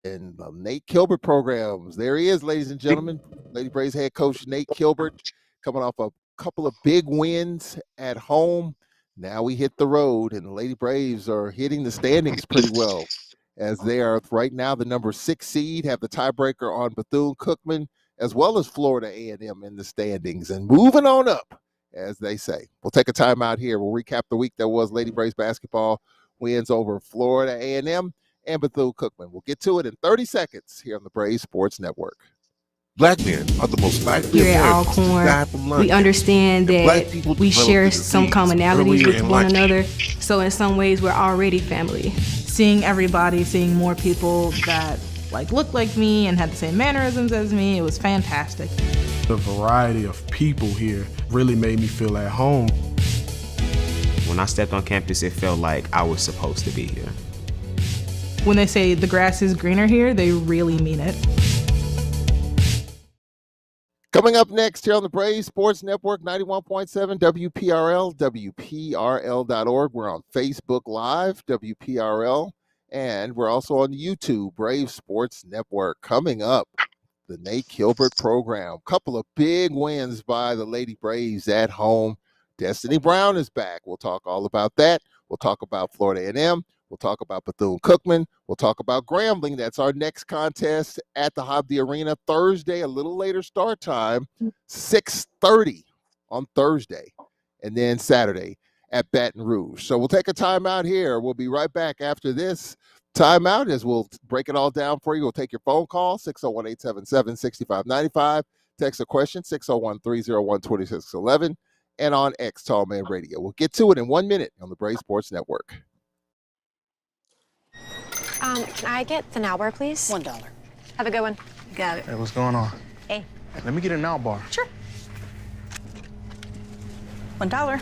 And Nate Kilbert programs. There he is, ladies and gentlemen. Lady Braves head coach Nate Kilbert coming off a couple of big wins at home. Now we hit the road, and the Lady Braves are hitting the standings pretty well, as they are right now the number 6 seed, have the tiebreaker on Bethune-Cookman, as well as Florida A&M in the standings, and moving on up, as they say. We'll take a timeout here. We'll recap the week that was Lady Braves basketball wins over Florida A&M and Bethune-Cookman. We'll get to it in 30 seconds here on the Braves Sports Network. Black men are the most likely here at Alcorn, we understand that we share some commonalities with one another. So in some ways, we're already family. Seeing everybody, seeing more people that looked like me and had the same mannerisms as me, it was fantastic. The variety of people here really made me feel at home. When I stepped on campus, it felt like I was supposed to be here. When they say the grass is greener here, they really mean it. Coming up next here on the Braves Sports Network, 91.7 WPRL, WPRL.org. We're on Facebook Live, WPRL, and we're also on YouTube, Braves Sports Network. Coming up, the Nate Kilbert program. Couple of big wins by the Lady Braves at home. Destiny Brown is back. We'll talk all about that. We'll talk about Florida A&M. We'll talk about Bethune-Cookman. We'll talk about Grambling. That's our next contest at the Hobby Arena Thursday, a little later start time, 6:30 on Thursday, and then Saturday at Baton Rouge. So we'll take a timeout here. We'll be right back after this timeout as we'll break it all down for you. We'll take your phone call, 601-877-6595. Text a question, 601-301-2611, and on X Tallman Radio. We'll get to it in 1 minute on the Braves Sports Network. Can I get the now bar, please? $1. Have a good one. Got it. Hey, what's going on? Hey. Let me get a now bar. Sure. $1.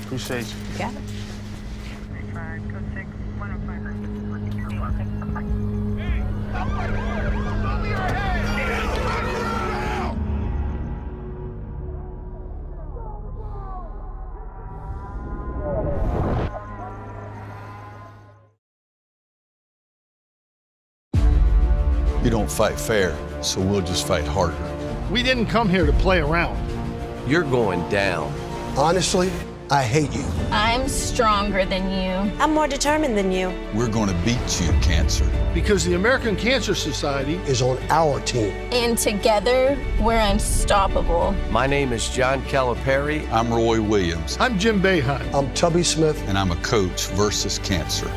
Appreciate you. Got it. You don't fight fair, so we'll just fight harder. We didn't come here to play around. You're going down. Honestly, I hate you. I'm stronger than you. I'm more determined than you. We're going to beat you, cancer. Because the American Cancer Society is on our team. And together, we're unstoppable. My name is John Calipari. I'm Roy Williams. I'm Jim Boeheim. I'm Tubby Smith. And I'm a coach versus cancer.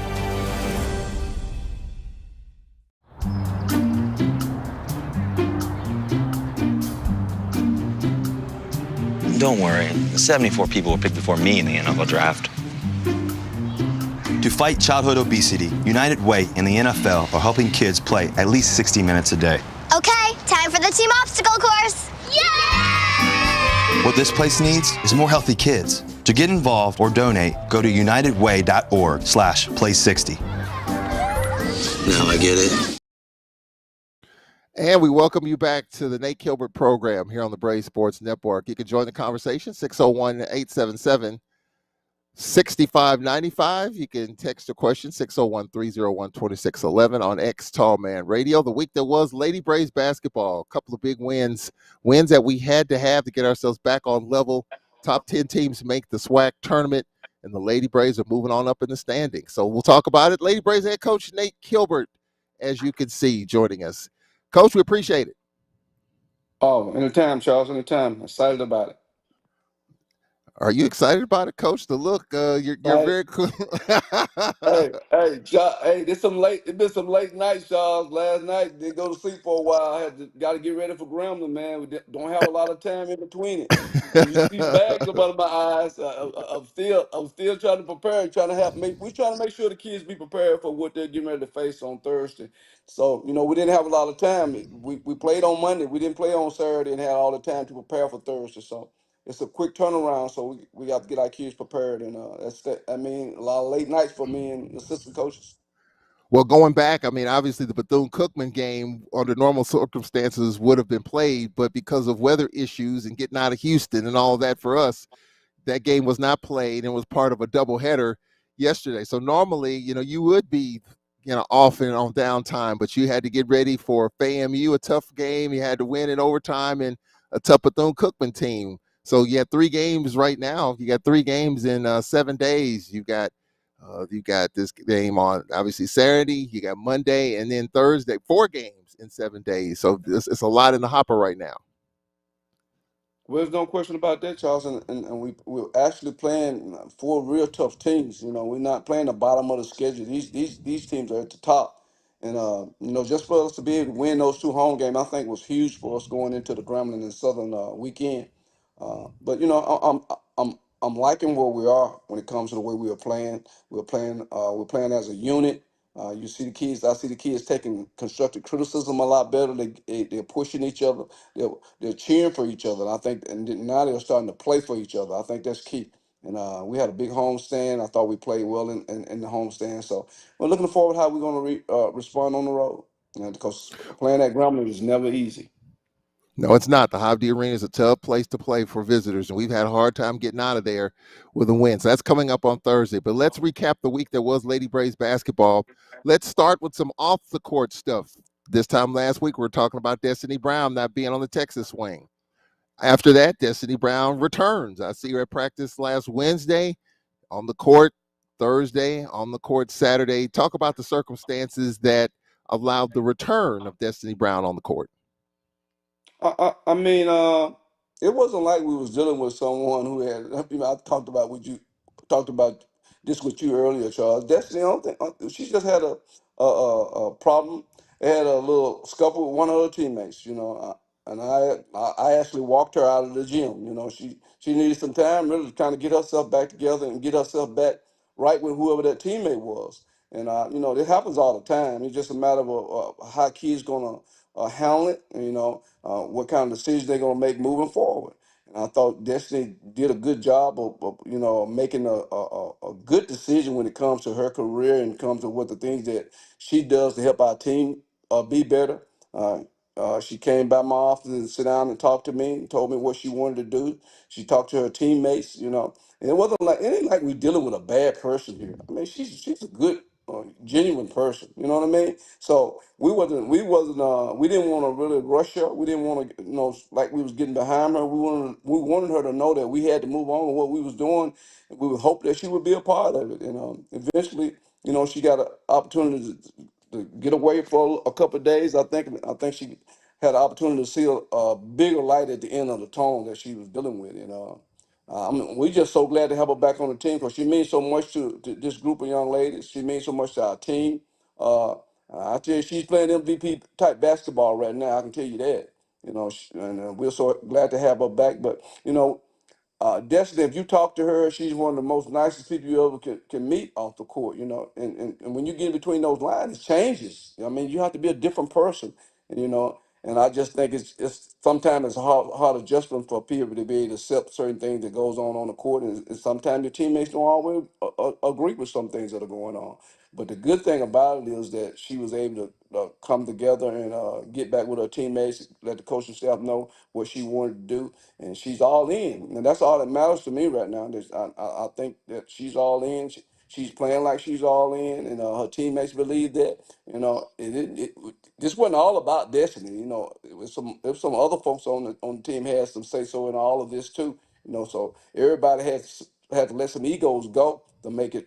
Don't worry, 74 people were picked before me in the NFL draft. To fight childhood obesity, United Way and the NFL are helping kids play at least 60 minutes a day. Okay, time for the team obstacle course. Yay! What this place needs is more healthy kids. To get involved or donate, go to unitedway.org/play60. Now I get it. And we welcome you back to the Nate Kilbert program here on the Braves Sports Network. You can join the conversation, 601-877-6595. You can text a question, 601-301-2611 on X Tallman Radio. The week that was Lady Braves basketball, a couple of big wins that we had to have to get ourselves back on level. Top 10 teams make the SWAC tournament, and the Lady Braves are moving on up in the standings. So we'll talk about it. Lady Braves head coach Nate Kilbert, as you can see, joining us. Coach, we appreciate it. Oh, anytime, Charles, anytime. Excited about it. Are you excited about it, Coach? The look, you're very cool. hey, it's been some late nights, Charles. Last night, didn't go to sleep for a while. Got to get ready for Grambling, man. We don't have a lot of time in between it. You see bags above my eyes. I'm still trying to prepare, trying to make sure the kids be prepared for what they're getting ready to face on Thursday. So, we didn't have a lot of time. We played on Monday. We didn't play on Saturday and had all the time to prepare for Thursday. So it's a quick turnaround, so we got to get our kids prepared, and a lot of late nights for me and assistant coaches. Well, going back, obviously the Bethune-Cookman game under normal circumstances would have been played, but because of weather issues and getting out of Houston and all that for us, that game was not played and was part of a doubleheader yesterday. So normally, you would be off and on downtime, but you had to get ready for FAMU, a tough game. You had to win in overtime, and a tough Bethune-Cookman team. So you had 3 games right now. You got 3 games in 7 days. You got this game on obviously Saturday. You got Monday, and then Thursday. 4 games in 7 days. So it's a lot in the hopper right now. Well, there's no question about that, Charles, and we're actually playing 4 real tough teams. We're not playing the bottom of the schedule. These teams are at the top, and just for us to be able to win those 2 home games, I think was huge for us going into the Grambling and Southern weekend. But I'm liking where we are when it comes to the way we are playing. We're playing as a unit. You see the kids. I see the kids taking constructive criticism a lot better. They're pushing each other. They're cheering for each other. And I think, and now they're starting to play for each other. I think that's key. And we had a big homestand. I thought we played well in the homestand. So we're looking forward to how we're going to respond on the road. Because playing at Grambling is never easy. No, it's not. The Hobby Arena is a tough place to play for visitors, and we've had a hard time getting out of there with a win. So that's coming up on Thursday. But let's recap the week that was Lady Braves basketball. Let's start with some off-the-court stuff. This time last week, we were talking about Destiny Brown not being on the Texas swing. After that, Destiny Brown returns. I see her at practice last Wednesday, on the court Thursday, on the court Saturday. Talk about the circumstances that allowed the return of Destiny Brown on the court. I mean, it wasn't like we was dealing with someone who had. I talked about this with you earlier, Charles. Destiny, I don't think she just had a problem. Had a little scuffle with one of her teammates, and I actually walked her out of the gym. She needed some time really to kind of get herself back together and get herself back right with whoever that teammate was. And it happens all the time. It's just a matter of how kids gonna handle it. What kind of decisions they're going to make moving forward. And I thought Destiny did a good job of making a good decision when it comes to her career and comes to what the things that she does to help our team be better. She came by my office and sit down and talked to me and told me what she wanted to do. She talked to her teammates, and it ain't like we're dealing with a bad person here. I mean, she's a good, genuine person. You know what I mean? So we didn't want to really rush her. We didn't want to, like we was getting behind her. We wanted her to know that we had to move on with what we was doing. We would hope that she would be a part of it. And eventually, she got an opportunity to get away for a couple of days. I think she had an opportunity to see a bigger light at the end of the tunnel that she was dealing with. We're just so glad to have her back on the team because she means so much to this group of young ladies. She means so much to our team. I tell you, she's playing MVP type basketball right now. I can tell you that. And we're so glad to have her back. But Destiny, if you talk to her, she's one of the most nicest people you ever can meet off the court. And when you get in between those lines, it changes. I mean, you have to be a different person. And I just think it's sometimes it's a hard adjustment for people to be able to accept certain things that goes on the court, and sometimes your teammates don't always agree with some things that are going on. But the good thing about it is that she was able to come together and get back with her teammates, let the coaching staff know what she wanted to do, and she's all in. And that's all that matters to me right now. I think that she's all in. She's playing like she's all in, and her teammates believe that. This wasn't all about Destiny. It was some other folks on the team had some say so in all of this too. So everybody had to let some egos go to make it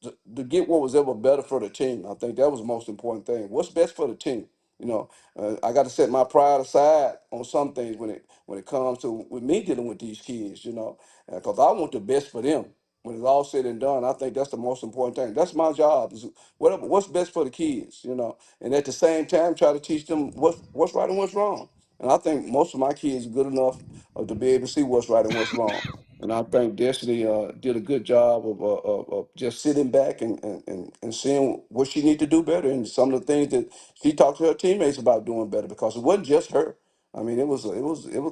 to get what was ever better for the team. I think that was the most important thing. What's best for the team? I got to set my pride aside on some things when it comes to with me dealing with these kids. Because I want the best for them. When it's all said and done, I think that's the most important thing. That's my job. Is what's best for the kids. And at the same time, try to teach them what's right and what's wrong. And I think most of my kids are good enough to be able to see what's right and what's wrong. And I think Destiny did a good job of just sitting back and seeing what she need to do better, and some of the things that she talked to her teammates about doing better, because it wasn't just her. I mean, it was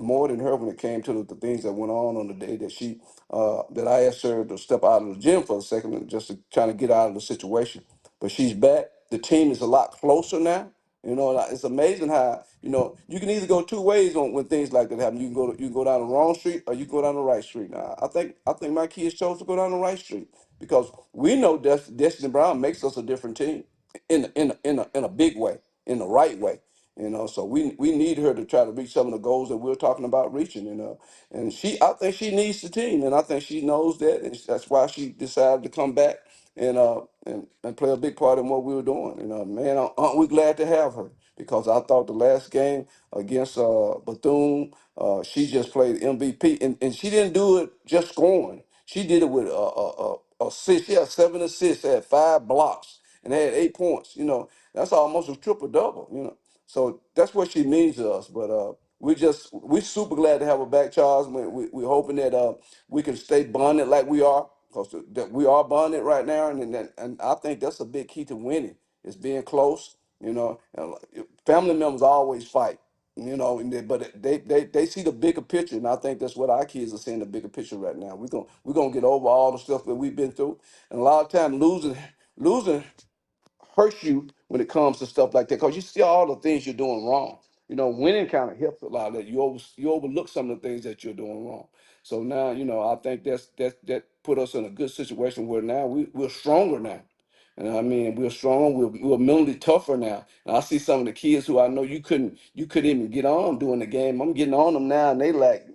more than her when it came to the things that went on the day that that I asked her to step out of the gym for a second and just to kind of get out of the situation. But she's back. The team is a lot closer now. It's amazing how you can either go 2 ways on when things like that happen. You can go down the wrong street or you can go down the right street. Now, I think my kids chose to go down the right street because we know Destiny Brown makes us a different team. in a big way, in the right way. So we need her to try to reach some of the goals that we're talking about reaching. And I think she needs the team, and I think she knows that, and that's why she decided to come back and play a big part in what we were doing. Man, aren't we glad to have her? Because I thought the last game against Bethune, she just played MVP, and she didn't do it just scoring. She did it with assist. She had 7 assists, had 5 blocks, and had 8 points. That's almost a triple double. So that's what she means to us. But we're super glad to have her back, Charles. We're hoping that we can stay bonded like we are, because that we are bonded right now, and I think that's a big key to winning is being close. Family members always fight. But they see the bigger picture, and I think that's what our kids are seeing, the bigger picture right now. We're gonna get over all the stuff that we've been through, and a lot of time losing hurts you when it comes to stuff like that, because you see all the things you're doing wrong. Winning kind of helps a lot of that. You overlook some of the things that you're doing wrong. So now, I think that put us in a good situation where now we're stronger now. And I mean, we're strong. We're mentally tougher now. And I see some of the kids who I know you couldn't even get on during the game. I'm getting on them now, and they like,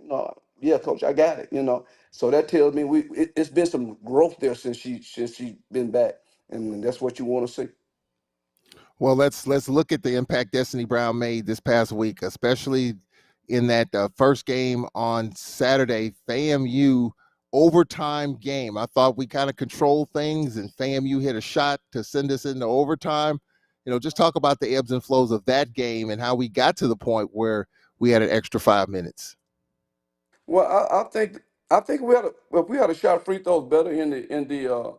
yeah, coach, I got it. So that tells me it's been some growth there since she been back, and that's what you want to see. Well, let's look at the impact Destiny Brown made this past week, especially in that first game on Saturday, FAMU overtime game. I thought we kind of controlled things, and FAMU hit a shot to send us into overtime. Just talk about the ebbs and flows of that game and how we got to the point where we had an extra 5 minutes. Well, I think if we had a shot free throws better in the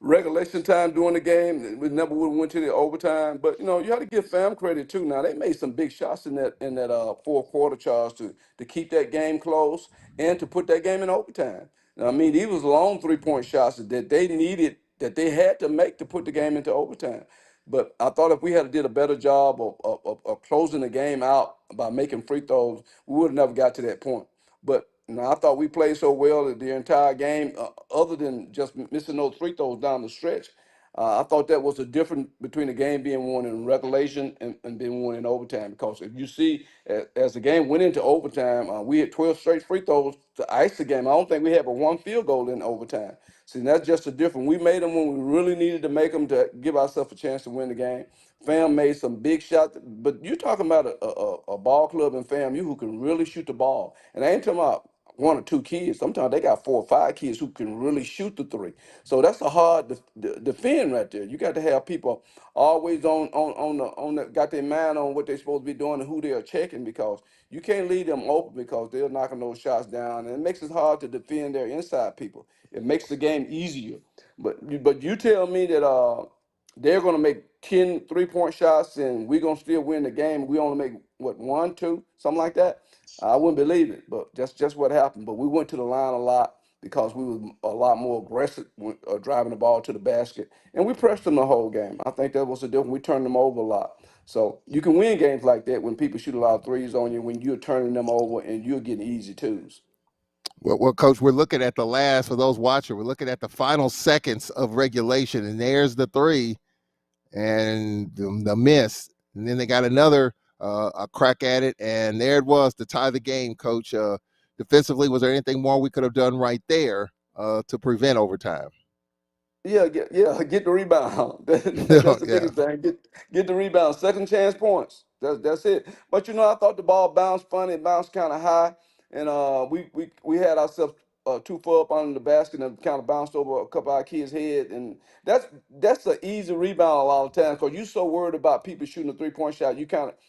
regulation time during the game, we never would have went to the overtime. But you have to give Fam credit too. Now they made some big shots in that fourth quarter, Charles, to keep that game close and to put that game in overtime. Now, I mean, these was long 3-point shots that they needed, that they had to make to put the game into overtime. But I thought if we had did a better job of closing the game out by making free throws, we would have never got to that point. But I thought we played so well that the entire game, other than just missing those free throws down the stretch. I thought that was the difference between the game being won in regulation and being won in overtime. Because if you see, as the game went into overtime, we had 12 straight free throws to ice the game. I don't think we had but 1 field goal in overtime. See, that's just the difference. We made them when we really needed to make them to give ourselves a chance to win the game. Fam made some big shots, but you're talking about a ball club in FAMU who can really shoot the ball. And I ain't talking about 1 or 2 kids. Sometimes they got 4 or 5 kids who can really shoot the 3. So that's a hard defend right there. You got to have people always got their mind on what they're supposed to be doing and who they are checking, because you can't leave them open because they're knocking those shots down, and it makes it hard to defend their inside people. It makes the game easier. But you tell me that they're going to make 10 3-point shots and we're going to still win the game. We only make, 1, 2, something like that. I wouldn't believe it, but that's just what happened. But we went to the line a lot because we were a lot more aggressive driving the ball to the basket. And we pressed them the whole game. I think that was the difference. We turned them over a lot. So you can win games like that when people shoot a lot of threes on you, when you're turning them over and you're getting easy twos. Well, Coach, we're looking at for those watching, we're looking at the final seconds of regulation, and there's the 3 and the miss. And then they got another a crack at it, and there it was to tie the game, Coach. Defensively, was there anything more we could have done right there to prevent overtime? Yeah, get the rebound. That's the biggest thing. Get the rebound. Second chance points. That's it. But I thought the ball bounced funny. It bounced kind of high, and we had ourselves 2 foot up under the basket and kind of bounced over a couple of our kids' head, and that's an easy rebound a lot of times because you're so worried about people shooting a 3-point shot.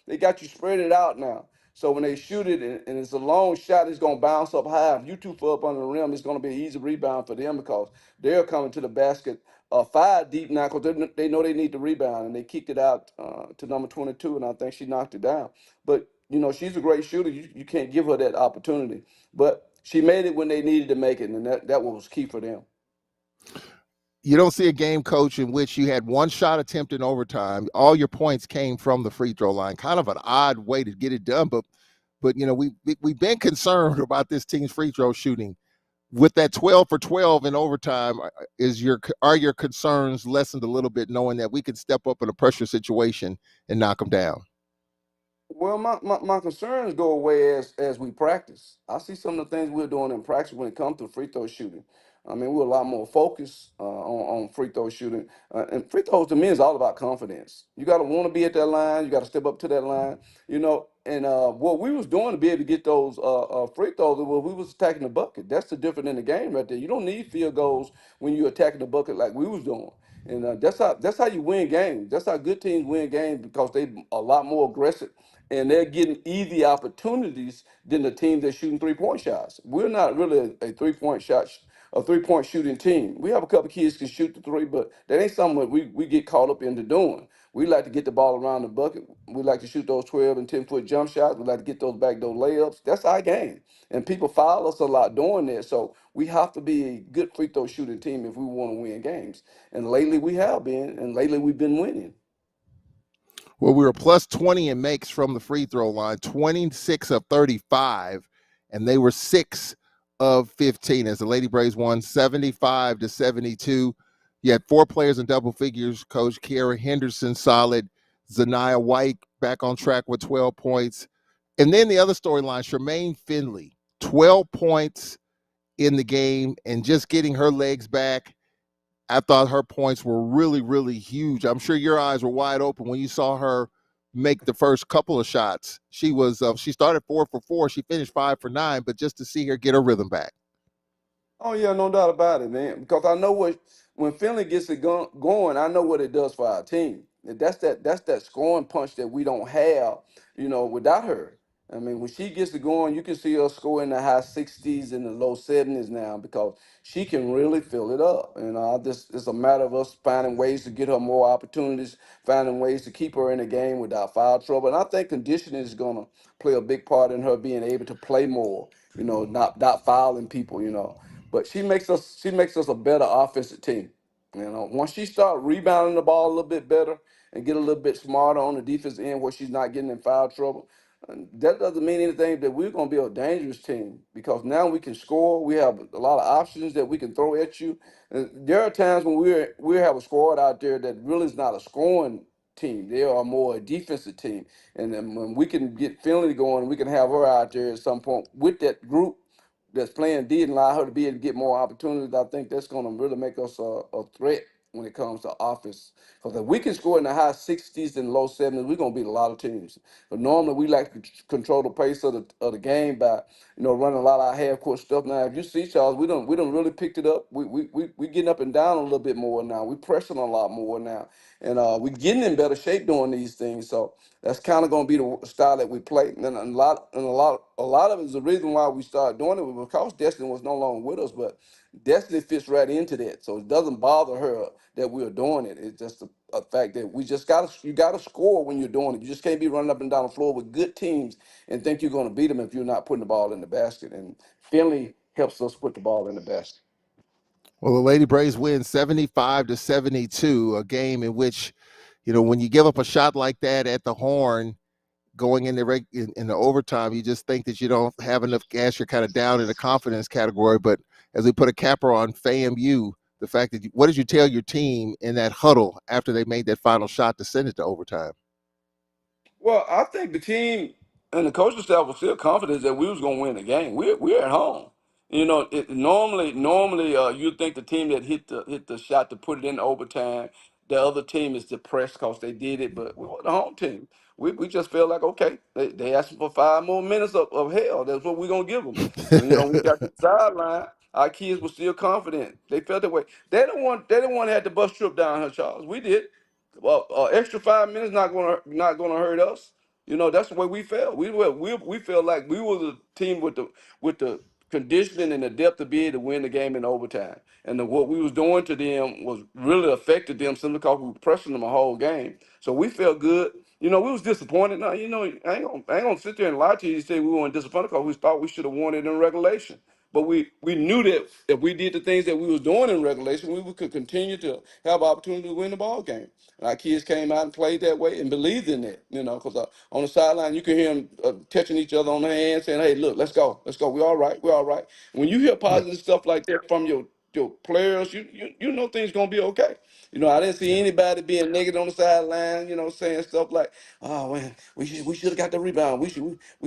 They got you spread it out now. So when they shoot it and it's a long shot, it's going to bounce up high. If you 2 foot up under the rim, it's going to be an easy rebound for them because they're coming to the basket 5 deep now because they know they need the rebound, and they kicked it out to number 22, and I think she knocked it down. But, she's a great shooter. You can't give her that opportunity. But she made it when they needed to make it, and that was key for them. You don't see a game, Coach, in which you had 1 shot attempt in overtime. All your points came from the free throw line. Kind of an odd way to get it done, but we've been concerned about this team's free throw shooting. with that 12 for 12 in overtime, are your concerns lessened a little bit, knowing that we could step up in a pressure situation and knock them down? Well, my concerns go away as we practice. I see some of the things we're doing in practice when it comes to free throw shooting. I mean, we're a lot more focused on free throw shooting. And free throws to me is all about confidence. You got to want to be at that line. You got to step up to that line. You know, and what we was doing to be able to get those free throws, well, we was attacking the bucket. That's the difference in the game right there. You don't need field goals when you're attacking the bucket like we was doing. And that's how you win games. That's how good teams win games, because they a lot more aggressive and they're getting easy opportunities than the team that's shooting 3-point shots. We're not really a 3-point shooting team. We have a couple kids can shoot the three, but that ain't something that we get caught up into doing. We like to get the ball around the bucket. We like to shoot those 12 and 10-foot jump shots. We like to get those backdoor layups. That's our game. And people foul us a lot doing that. So we have to be a good free throw shooting team if we want to win games. And lately we have been, and lately we've been winning. Well, we were plus 20 in makes from the free throw line, 26 of 35, and they were 6 of 15 as the Lady Braves won 75-72. You had 4 players in double figures. Coach Kiara Henderson solid, Zaniyah White back on track with 12 points. And then the other storyline, Tremaine Finley, 12 points in the game and just getting her legs back. I thought her points were really, really huge. I'm sure your eyes were wide open when you saw her make the first couple of shots. She was she started 4 for 4. She finished 5 for 9, but just to see her get her rhythm back. Oh yeah, no doubt about it, man. Because I know when Finley gets it going, I know what it does for our team. And that's that scoring punch that we don't have, without her. I mean, when she gets it going, you can see her score in the high 60s and the low 70s now, because she can really fill it up. It's a matter of us finding ways to get her more opportunities, finding ways to keep her in the game without foul trouble. And I think conditioning is going to play a big part in her being able to play more, not fouling people. But she makes us a better offensive team. Once she start rebounding the ball a little bit better and get a little bit smarter on the defense end where she's not getting in foul trouble, that doesn't mean anything that we're going to be a dangerous team, because now we can score. We have a lot of options that we can throw at you. And there are times when we have a squad out there that really is not a scoring team. They are more a defensive team. And then when we can get Finley going, we can have her out there at some point with that group that's playing D and allow her to be able to get more opportunities. I think that's going to really make us a threat when it comes to offense. Because if we can score in the high 60s and low 70s, we're going to beat a lot of teams. But normally we like to control the pace of the game by running a lot of our half court stuff. Now, if you see, Charles, we don't really picked it up. We getting up and down a little bit more now. We pressing a lot more now, and we getting in better shape doing these things. So that's kind of going to be the style that we play. And a lot of it is the reason why we started doing it was because Destiny was no longer with us, but Destiny fits right into that. So it doesn't bother her that we're doing it. It's just a fact that you gotta score when you're doing it. You just can't be running up and down the floor with good teams and think you're going to beat them if you're not putting the ball in the basket. And Finley helps us put the ball in the basket. Well, the Lady Braves win 75-72, a game in which, when you give up a shot like that at the horn going in the overtime, you just think that you don't have enough gas. You're kind of down in the confidence category. But as we put a capper on FAMU, the fact that what did you tell your team in that huddle after they made that final shot to send it to overtime? Well, I think the team and the coaching staff was still confident that we was going to win the game. We're at home. Normally, you think the team that hit the shot to put it in overtime, the other team is depressed because they did it, but we were the home team. We just felt like, okay, they asking for 5 more minutes of hell. That's what we're gonna give them. And we got to the sideline. Our kids were still confident. They felt that way. They didn't want to have the bus trip down here, Charles. We did. Well, extra 5 minutes not gonna hurt us. That's the way we felt. We felt like we were the team with the conditioning and the depth to be able to win the game in overtime. And what we was doing to them was really affected them simply because we were pressing them a whole game. So we felt good. We was disappointed. Now, I ain't gonna sit there and lie to you and say we weren't disappointed because we thought we should have won it in regulation. but we knew that if we did the things that we was doing in regulation, we could continue to have opportunity to win the ball game. And our kids came out and played that way and believed in it, because on the sideline you can hear them touching each other on the hand, saying, "Hey, look, let's go. We're all right. We're all right." When you hear Yeah. positive stuff like that from your players, you know things gonna be okay. I didn't see anybody being negative on the sideline, saying stuff like, "Oh man, we should have got the rebound. We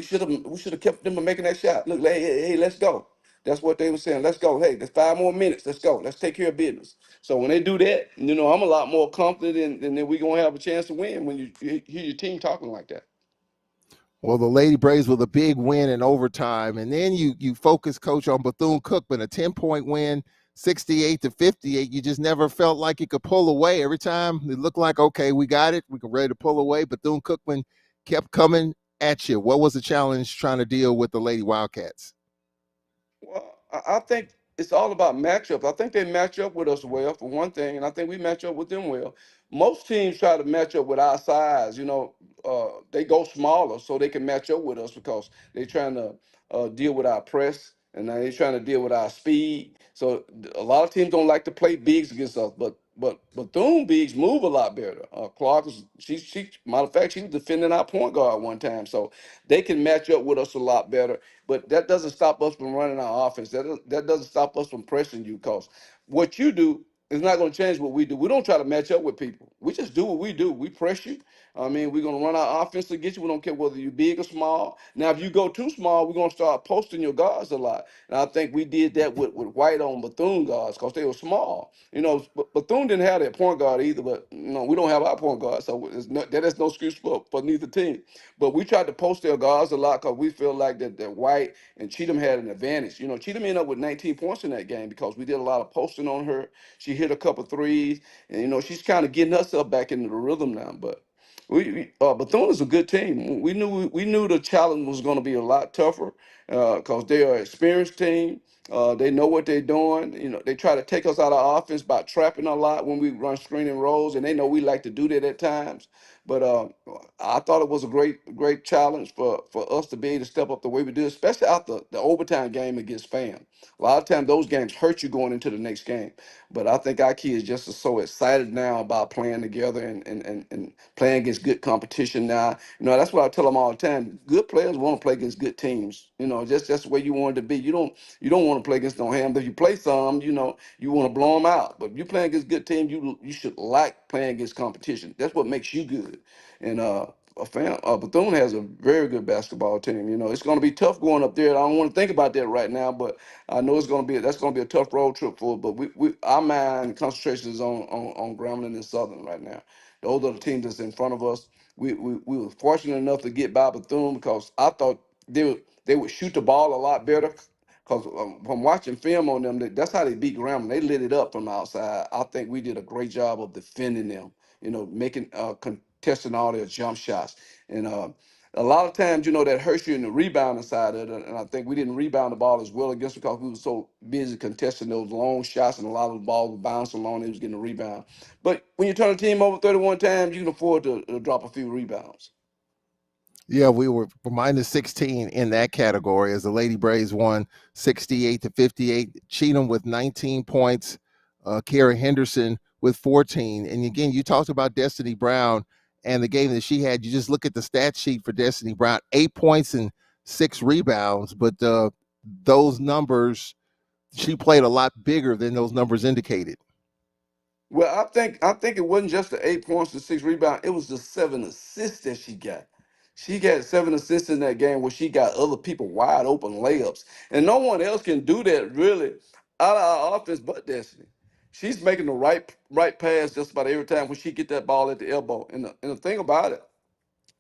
should have kept them from making that shot. Look, hey, let's go." That's what they were saying. Let's go. Hey, there's 5 more minutes. Let's go. Let's take care of business. So when they do that, I'm a lot more confident and then we're gonna have a chance to win when you hear your team talking like that. Well, the Lady Braves with a big win in overtime, and then you focus, Coach, on Bethune-Cookman, a 10-point win, 68-58. You just never felt like you could pull away. Every time it looked like, okay, we got it, we're ready to pull away. Bethune-Cookman kept coming at you. What was the challenge trying to deal with the Lady Wildcats? Well, I think it's all about matchups. I think they match up with us well, for one thing, and I think we match up with them well. Most teams try to match up with our size. They go smaller so they can match up with us because they're trying to deal with our press and now they're trying to deal with our speed. So a lot of teams don't like to play bigs against us, but Bethune bigs move a lot better. Clark is she matter of fact she was defending our point guard one time, so they can match up with us a lot better. But that doesn't stop us from running our offense. That doesn't stop us from pressing you because what you do is not going to change what we do. We don't try to match up with people. We just do what we do. We press you. I mean, we're going to run our offense to get you. We don't care whether you're big or small. Now, if you go too small, we're going to start posting your guards a lot. And I think we did that with White on Bethune guards because they were small. Bethune didn't have their point guard either, but we don't have our point guard. So that is no excuse for neither team. But we tried to post their guards a lot because we feel like that White and Cheatham had an advantage. Cheatham ended up with 19 points in that game because we did a lot of posting on her. She hit a couple threes, and she's kind of getting herself back into the rhythm now. But Bethune is a good team. We knew the challenge was going to be a lot tougher because they are an experienced team. They know what they're doing. They try to take us out of offense by trapping a lot when we run screen and rolls, and they know we like to do that at times. But I thought it was a great challenge for us to be able to step up the way we did, especially after the overtime game against FAM. A lot of times those games hurt you going into the next game. But I think our kids just are so excited now about playing together and playing against good competition now. That's what I tell them all the time. Good players want to play against good teams. Just that's the way you want it to be. You don't want to play against no ham. If you play some, you want to blow them out. But if you play against good teams, you should like playing against competition. That's what makes you good. And Bethune has a very good basketball team. It's going to be tough going up there. I don't want to think about that right now, but I know that's going to be a tough road trip for us. But our mind concentration is on Grambling and Southern right now. Those are the teams that's in front of us. We were fortunate enough to get by Bethune because I thought they would shoot the ball a lot better. Because from watching film on them, that's how they beat Grambling. They lit it up from the outside. I think we did a great job of defending them. Making contesting all their jump shots. And a lot of times, that hurts you in the rebounding side of it. And I think we didn't rebound the ball as well against because we were so busy contesting those long shots, and a lot of the balls were bouncing along. They was getting a rebound. But when you turn a team over 31 times, you can afford to drop a few rebounds. Yeah, we were minus 16 in that category as the Lady Braves won 68-58. Cheatham with 19 points, Kara Henderson with 14. And again, you talked about Destiny Brown and the game that she had. You just look at the stat sheet for Destiny Brown, 8 points and 6 rebounds. But those numbers, she played a lot bigger than those numbers indicated. Well, I think it wasn't just the 8 points and 6 rebounds. It was the 7 assists that she got. She got 7 assists in that game where she got other people wide open layups. And no one else can do that really out of our offense but Destiny. She's making the right pass just about every time when she get that ball at the elbow. And the thing about it,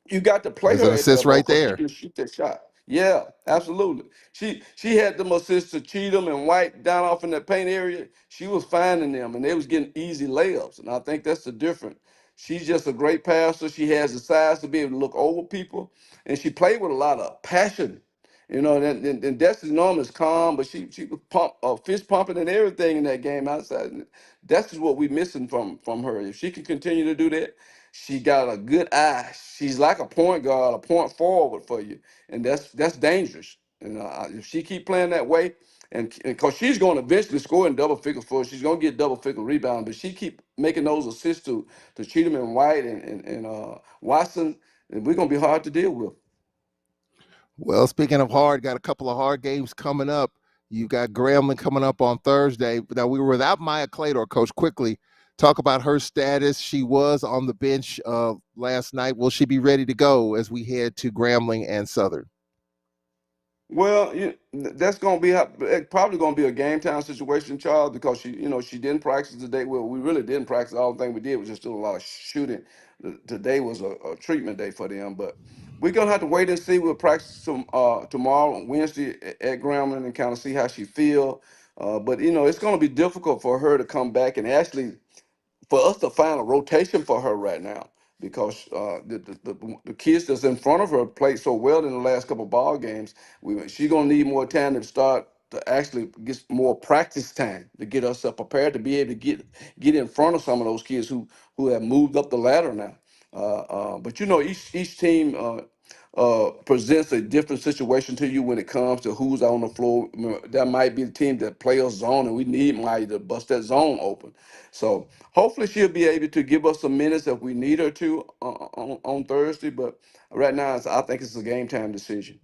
you got to play There's an her at the assist elbow right because she there. can shoot that shot. Yeah, absolutely. She had them assists to Cheatham and White down off in that paint area. She was finding them, and they was getting easy layups. And I think that's the difference. She's just a great passer. She has the size to be able to look over people, and she played with a lot of passion. And Destiny Norman is calm, but she was fist pumping and everything in that game outside. And that's just what we're missing from her. If she can continue to do that, she got a good eye. She's like a point guard, a point forward for you, and that's dangerous. And if she keep playing that way, And because she's going to eventually score in double figures for us, she's going to get double figure rebound, but she keep making those assists to Cheatham and White and Watson, and we're going to be hard to deal with. Well, speaking of hard, got a couple of hard games coming up. You got Grambling coming up on Thursday. Now, we were without Maya Claytor. Coach, quickly talk about her status. She was on the bench last night. Will she be ready to go as we head to Grambling and Southern? Well, that's going to be probably going to be a game time situation, Charles, because she didn't practice today. Well, we really didn't practice. All the thing we did was just do a lot of shooting. Today was a treatment day for them, but we're gonna have to wait and see. We'll practice tomorrow, Wednesday at Grambling, and kind of see how she feel. But it's going to be difficult for her to come back and actually for us to find a rotation for her right now because the kids that's in front of her played so well in the last couple of ball games. She's gonna need more time to start to actually get more practice time to get herself prepared to be able to get in front of some of those kids who have moved up the ladder now. But each team presents a different situation to you when it comes to who's on the floor. That might be the team that play a zone, and we need Maya to bust that zone open. So hopefully she'll be able to give us some minutes if we need her to on Thursday. But right now, I think it's a game time decision.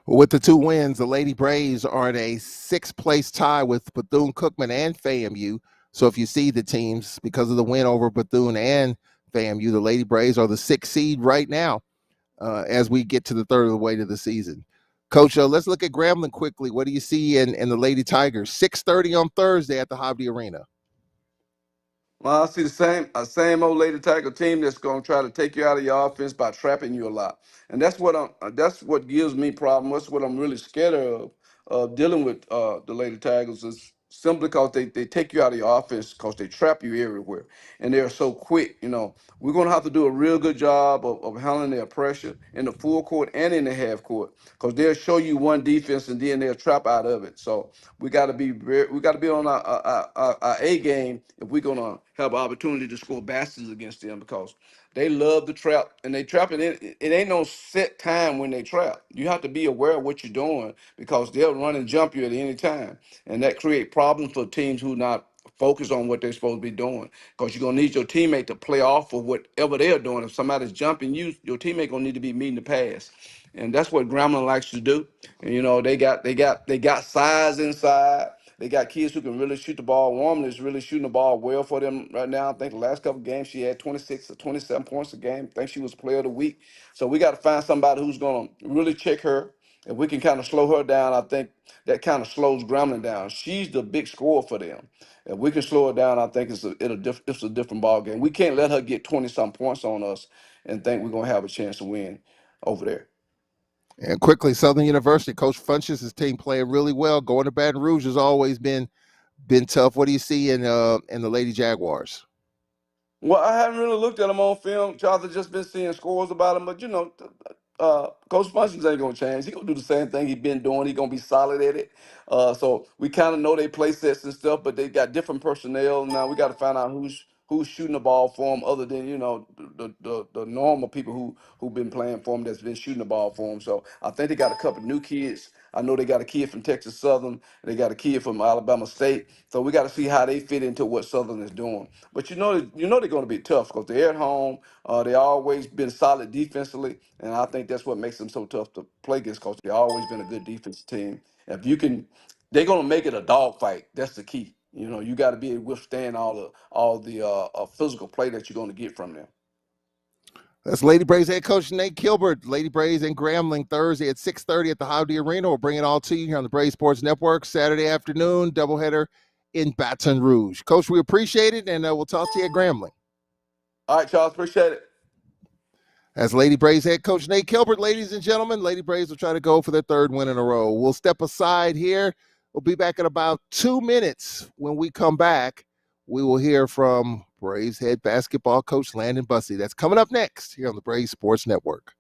With the 2 wins, the Lady Braves are in a 6th place tie with Bethune-Cookman and FAMU. So if you see the teams, because of the win over Bethune and FAMU, the Lady Braves are the 6th seed right now as we get to the third of the way to the season. Coach, let's look at Grambling quickly. What do you see in the Lady Tigers? 6:30 on Thursday at the Hobby Arena. Well, I see the same old Lady Tiger team that's going to try to take you out of your offense by trapping you a lot, and that's what gives me problem. That's what I'm really scared of dealing with the Lady Tigers is simply because they take you out of your offense because they trap you everywhere, and they're so quick. We're going to have to do a real good job of handling their pressure in the full court and in the half court because they'll show you one defense and then they'll trap out of it. So we got to be on our A game if we're gonna have an opportunity to score baskets against them because they love the trap and they trap it. It ain't no set time when they trap. You have to be aware of what you're doing because they'll run and jump you at any time, and that create problems for teams who not focus on what they're supposed to be doing because you're gonna need your teammate to play off of whatever they're doing. If somebody's jumping you, your teammate gonna need to be meeting the pass. And that's what Grambling likes to do. And they got size inside. They got kids who can really shoot the ball. Woman is really shooting the ball well for them right now. I think the last couple games she had 26 or 27 points a game. I think she was player of the week. So we got to find somebody who's going to really check her. If we can kind of slow her down, I think that kind of slows Grambling down. She's the big scorer for them. If we can slow her down, I think it's a different ball game. We can't let her get 20-some points on us and think we're going to have a chance to win over there. And quickly, Southern University, Coach Funchess' team playing really well. Going to Baton Rouge has always been tough. What do you see in the Lady Jaguars? Well, I haven't really looked at them on film. Charles, I've just been seeing scores about them. But, Coach Funchess ain't going to change. He's going to do the same thing he's been doing. He's going to be solid at it. So we kind of know they play sets and stuff, but they got different personnel. Now we got to find out who's shooting the ball for them other than, the normal people who've been playing for them that's been shooting the ball for them. So I think they got a couple new kids. I know they got a kid from Texas Southern. They got a kid from Alabama State. So we got to see how they fit into what Southern is doing. But they're going to be tough because they're at home. They always been solid defensively, and I think that's what makes them so tough to play against because they always been a good defensive team. If you can, they're going to make it a dogfight. That's the key. You got to be able to withstand all the physical play that you're going to get from them. That's Lady Braves head coach Nate Kilbert. Lady Braves and Grambling Thursday at 6:30 at the Howdy Arena. We'll bring it all to you here on the Braves Sports Network. Saturday afternoon, doubleheader in Baton Rouge. Coach, we appreciate it, and we'll talk to you at Grambling. All right, Charles, appreciate it. As Lady Braves head coach Nate Kilbert, ladies and gentlemen, Lady Braves will try to go for their 3rd win in a row. We'll step aside here. We'll be back in about 2 minutes. When we come back, we will hear from Braves head basketball coach Landon Bussey. That's coming up next here on the Braves Sports Network.